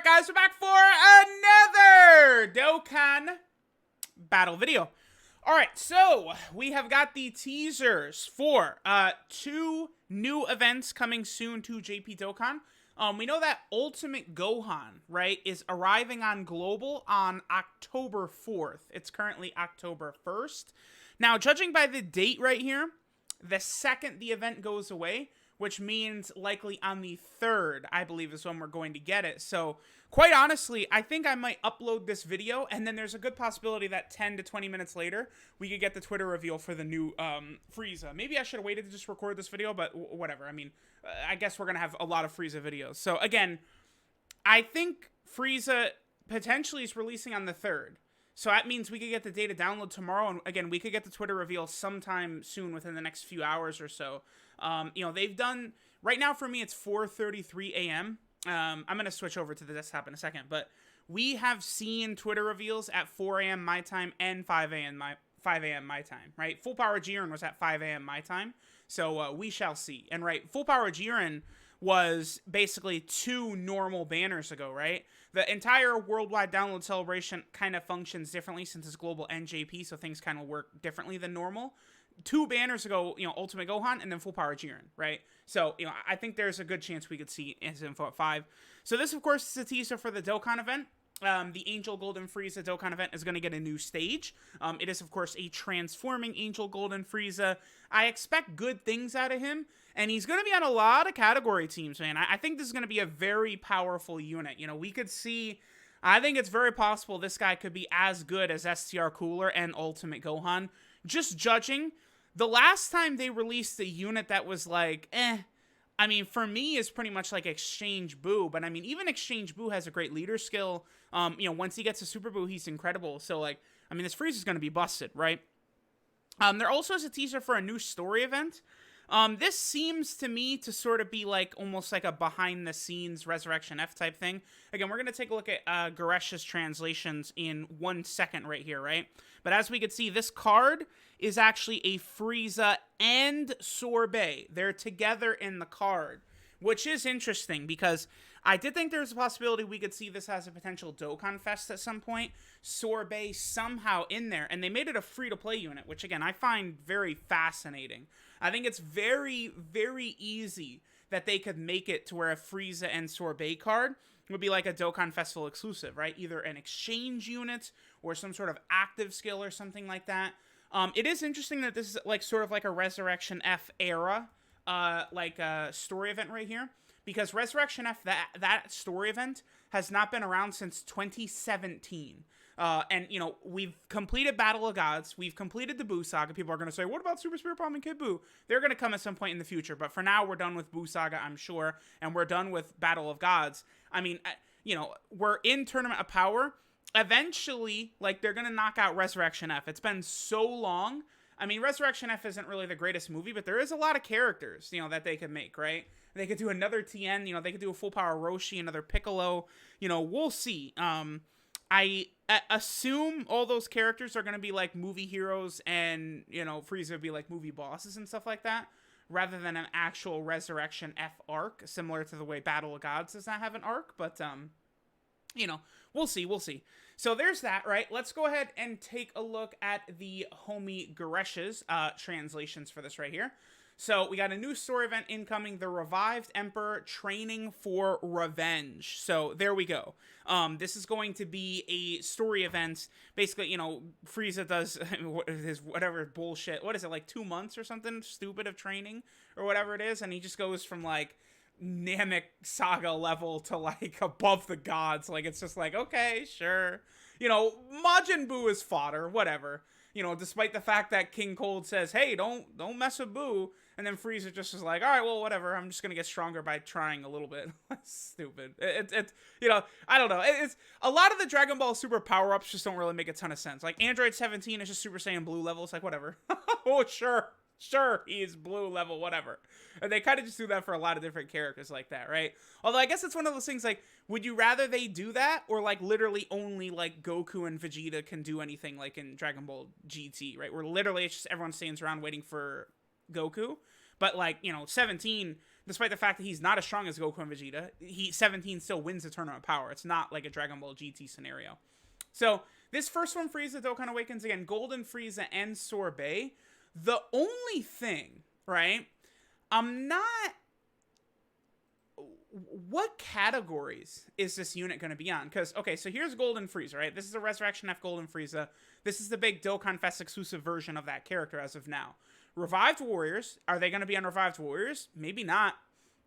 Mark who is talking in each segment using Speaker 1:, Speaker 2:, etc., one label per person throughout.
Speaker 1: Alright guys, we're back for another Dokkan battle video. Alright, so we have got the teasers for two new events coming soon to JP Dokkan. We know that Ultimate Gohan, right, is arriving on Global on October 4th. It's currently October 1st. Now, judging by the date right here, the second the event goes away, which means likely on the 3rd, I believe, is when we're going to get it. So, quite honestly, I think I might upload this video, and then there's a good possibility that 10 to 20 minutes later, we could get the Twitter reveal for the new FRIEZA. Maybe I should have waited to just record this video, but whatever. I mean, I guess we're going to have a lot of FRIEZA videos. So, again, I think FRIEZA potentially is releasing on the 3rd. So that means we could get the data download tomorrow, and again, we could get the Twitter reveal sometime soon within the next few hours or so. You know, they've done, right now for me, it's 4:33 a.m. I'm going to switch over to the desktop in a second, but we have seen Twitter reveals at 4 a.m. my time and 5 a.m. my time, right? Full Power Jiren was at 5 a.m. my time, so we shall see. And right, Full Power Jiren was basically 2 normal banners ago, right? The entire worldwide download celebration kind of functions differently since it's global and JP, so things kind of work differently than normal. 2 banners ago, you know, Ultimate Gohan and then Full Power Jiren, right? So, you know, I think there's a good chance we could see his info at 5. So this, of course, is a teaser for the Dokkan event. The Angel Golden Frieza Dokkan event is going to get a new stage. It is, of course, a transforming Angel Golden Frieza. I expect good things out of him, and he's going to be on a lot of category teams, man. I think this is going to be a very powerful unit. You know, we could see, I think it's very possible this guy could be as good as STR Cooler and Ultimate Gohan. Just judging, the last time they released a unit that was like, I mean, for me, is pretty much like Exchange Boo. But I mean, even Exchange Boo has a great leader skill. You know, once he gets a Super Boo, he's incredible. So, like, I mean, this Frieza is going to be busted, right? There also is a teaser for a new story event. This seems to me to sort of be like almost like a behind-the-scenes Resurrection F type thing. Again, we're going to take a look at Garesh's translations in 1 second right here, right? But as we can see, this card is actually a Frieza and Sorbet. They're together in the card, which is interesting because I did think there's a possibility we could see this as a potential Dokkan Fest at some point. Sorbet somehow in there, and they made it a free-to-play unit, which, again, I find very fascinating. I think it's very, very easy that they could make it to where a Frieza and Sorbet card would be like a Dokkan Festival exclusive, right? Either an exchange unit or some sort of active skill or something like that. It is interesting that this is like sort of like a Resurrection F era, story event right here. Because Resurrection F, that story event, has not been around since 2017. And, you know, we've completed Battle of Gods. We've completed the Buu Saga. People are going to say, what about Super Spirit Bomb and Kid Buu? They're going to come at some point in the future. But for now, we're done with Buu Saga, I'm sure. And we're done with Battle of Gods. I mean, you know, we're in Tournament of Power. Eventually, like, they're going to knock out Resurrection F. It's been so long. I mean, Resurrection F isn't really the greatest movie, but there is a lot of characters, you know, that they could make, right? They could do another TN, you know, they could do a Full Power Roshi, another Piccolo, you know, we'll see. I assume all those characters are going to be like movie heroes and, you know, Frieza would be like movie bosses and stuff like that, rather than an actual Resurrection F arc, similar to the way Battle of Gods does not have an arc, but, you know, we'll see. So there's that, right? Let's go ahead and take a look at the homie Garesh's translations for this right here. So we got a new story event incoming, the Revived Emperor Training for Revenge. So there we go. This is going to be a story event. Basically, you know, Frieza does his whatever bullshit. What is it, like 2 months or something stupid of training or whatever it is? And he just goes from like Namek Saga level to like above the gods. Like, it's just like, okay, sure. You know, Majin Buu is fodder, whatever. You know, despite the fact that King Cold says, hey, don't mess with Buu. And then Frieza just is like, all right, well, whatever. I'm just going to get stronger by trying a little bit. Stupid. It's you know, I don't know. It's a lot of the Dragon Ball Super power-ups just don't really make a ton of sense. Like, Android 17 is just Super Saiyan Blue level. It's like, whatever. Oh, sure, he's blue level, whatever. And they kind of just do that for a lot of different characters like that, right? Although I guess it's one of those things, like, would you rather they do that, or, like, literally only, like, Goku and Vegeta can do anything, like, in Dragon Ball GT, right? Where literally it's just everyone stands around waiting for Goku. But, like, you know, 17 despite the fact that he's not as strong as Goku and Vegeta, 17 still wins the tournament power. It's not like a Dragon Ball GT scenario. So this first one, Frieza Dokkan Awakens, again, Golden Frieza and Sorbet. The only thing, right, I'm not... What categories is this unit going to be on? Because, okay, so here's Golden Frieza, right? This is a Resurrection F Golden Frieza. This is the big Dokkan Fest exclusive version of that character as of now. Revived Warriors, are they going to be on Revived Warriors? Maybe not.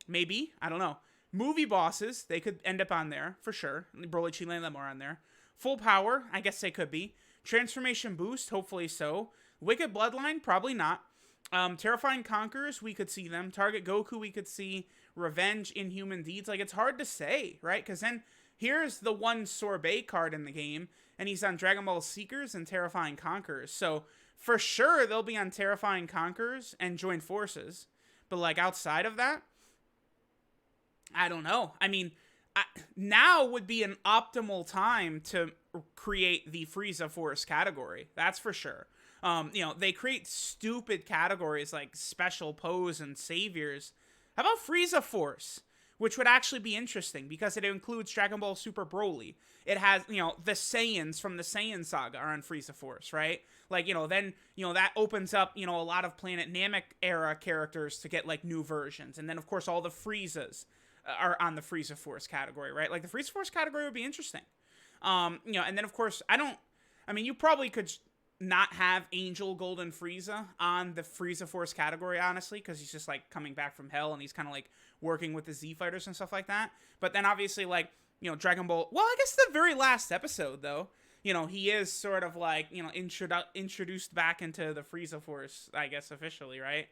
Speaker 1: Maybe. I don't know. Movie bosses, they could end up on there, for sure. Broly, Chile, and them are on there. Full Power, I guess they could be. Transformation Boost, hopefully so. Wicked Bloodline, probably not. Terrifying Conquerors, we could see them. Target Goku, we could see. Revenge, Inhuman Deeds. Like, it's hard to say, right? Because then here's the one Sorbet card in the game, and he's on Dragon Ball Seekers and Terrifying Conquerors. So, for sure, they'll be on Terrifying Conquerors and Join Forces. But, like, outside of that, I don't know. I mean, now would be an optimal time to create the Frieza Force category. That's for sure. You know, they create stupid categories like Special Pose and Saviors. How about Frieza Force? Which would actually be interesting because it includes Dragon Ball Super Broly. It has, you know, the Saiyans from the Saiyan saga are on Frieza Force, right? Like, you know, then, you know, that opens up, you know, a lot of Planet Namek era characters to get, like, new versions. And then, of course, all the Friezas are on the Frieza Force category, right? Like, the Frieza Force category would be interesting. You know, and then, of course, I mean, you probably could not have Angel Golden Frieza on the Frieza Force category, honestly, because he's just, like, coming back from hell and he's kind of, like, working with the Z Fighters and stuff like that. But then, obviously, like, you know, Dragon Ball... Well, I guess the very last episode, though, you know, he is sort of, like, you know, introduced back into the Frieza Force, I guess, officially, right?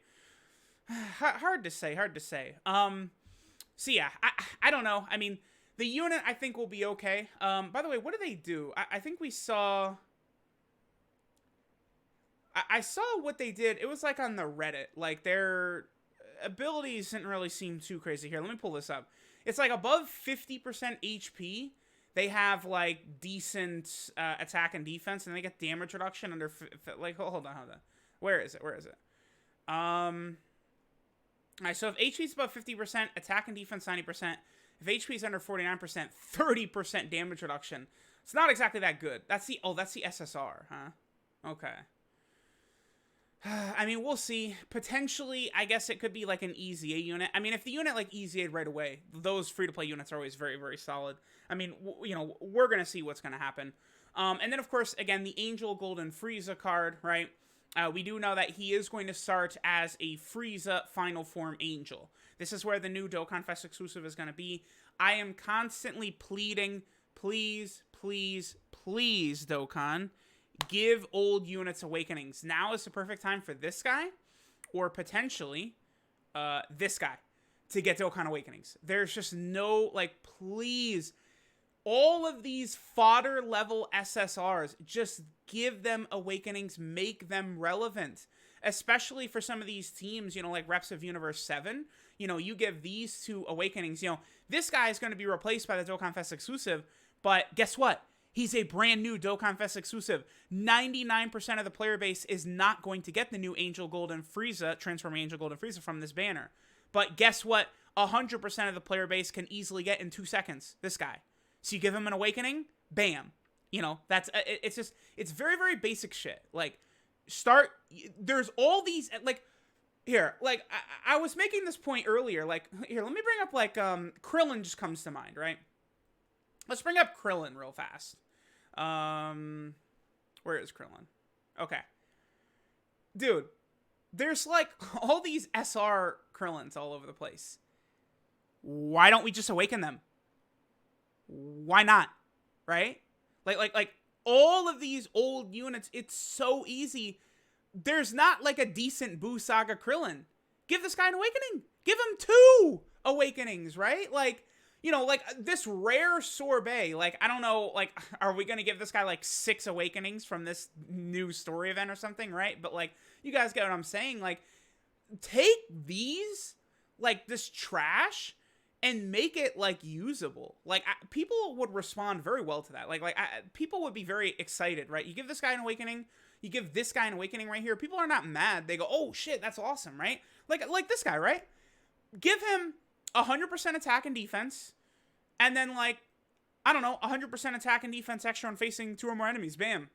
Speaker 1: Hard to say. So, yeah, I don't know. I mean, the unit, I think, will be okay. By the way, what do they do? I think we saw... I saw what they did. It was like on the Reddit. Like their abilities didn't really seem too crazy here. Let me pull this up. It's like above 50% HP. They have like decent attack and defense, and they get damage reduction under like hold on. Where is it? Alright, so if HP is above 50%, attack and defense 90%. If HP is under 49%, 30% damage reduction. It's not exactly that good. That's the SSR, huh? Okay. I mean, we'll see. Potentially, I guess it could be like an Easy A unit. I mean, if the unit like Easy A right away, those free-to-play units are always very, very solid. I mean, you know, we're going to see what's going to happen. And then, of course, again, the Angel Golden Frieza card, right? We do know that he is going to start as a Frieza Final Form Angel. This is where the new Dokkan Fest exclusive is going to be. I am constantly pleading, please, please, please, Dokkan, give old units awakenings. Now is the perfect time for this guy, or potentially this guy, to get Dokkan awakenings. There's just no, like, please, all of these fodder level SSRs, just give them awakenings, make them relevant. Especially for some of these teams, you know, like Reps of Universe 7, you know, you give these two awakenings, you know, this guy is going to be replaced by the Dokkan Fest exclusive, but guess what? He's a brand new Dokkan Fest exclusive. 99% of the player base is not going to get the new Angel Golden Frieza, Transforming Angel Golden Frieza from this banner. But guess what? 100% of the player base can easily get in 2 seconds. This guy. So you give him an awakening, bam. You know, that's, it's just, it's very, very basic shit. Like, there's all these, like, here, like, I was making this point earlier. Like, here, let me bring up, like, Krillin just comes to mind, right? Let's bring up Krillin real fast. Where is Krillin? Okay. Dude, there's like all these SR Krillins all over the place. Why don't we just awaken them? Why not? Right? Like all of these old units, it's so easy. There's not like a decent Buu Saga Krillin. Give this guy an awakening. Give him 2 awakenings, right? Like, you know, like, this rare Sorbet, like, I don't know, like, are we gonna give this guy, like, 6 awakenings from this new story event or something, right? But, like, you guys get what I'm saying? Like, take these, like, this trash, and make it, like, usable. Like, people would respond very well to that. Like, people would be very excited, right? You give this guy an awakening, you give this guy an awakening right here, people are not mad. They go, oh, shit, that's awesome, right? Like this guy, right? give him 100% attack and defense, and then, like, I don't know, 100% attack and defense extra on facing 2 or more enemies. Bam.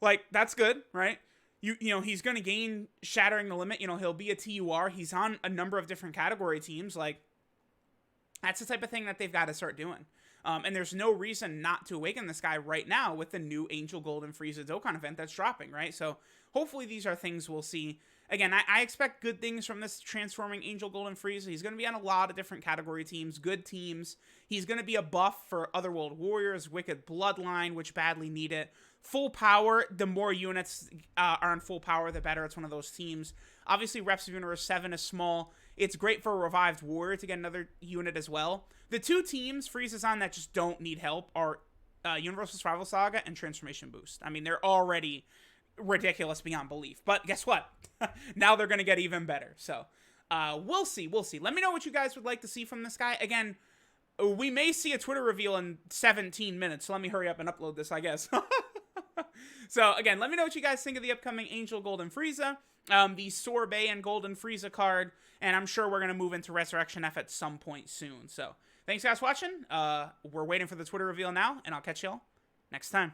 Speaker 1: Like, that's good, right? You know, he's going to gain Shattering the Limit. You know, he'll be a TUR. He's on a number of different category teams. Like, that's the type of thing that they've got to start doing. And there's no reason not to awaken this guy right now with the new Angel Gold and Frieza Dokkan event that's dropping, right? So hopefully these are things we'll see. Again, I expect good things from this transforming Angel Gold and Frieza. He's going to be on a lot of different category teams, good teams. He's going to be a buff for Otherworld Warriors, Wicked Bloodline, which badly need it. Full power, the more units are on full power, the better. It's one of those teams. Obviously, Reps of Universe 7 is small. It's great for a Revived Warrior to get another unit as well. The 2 teams Frieza's on that just don't need help are Universal Survival Saga and Transformation Boost. I mean, they're already ridiculous beyond belief. But guess what? Now they're going to get even better. So, we'll see. We'll see. Let me know what you guys would like to see from this guy. Again, we may see a Twitter reveal in 17 minutes. So let me hurry up and upload this, I guess. So, again, let me know what you guys think of the upcoming Angel Golden Frieza, the Sorbet and Golden Frieza card, and I'm sure we're going to move into Resurrection F at some point soon. So, thanks guys for watching. We're waiting for the Twitter reveal now, and I'll catch y'all next time.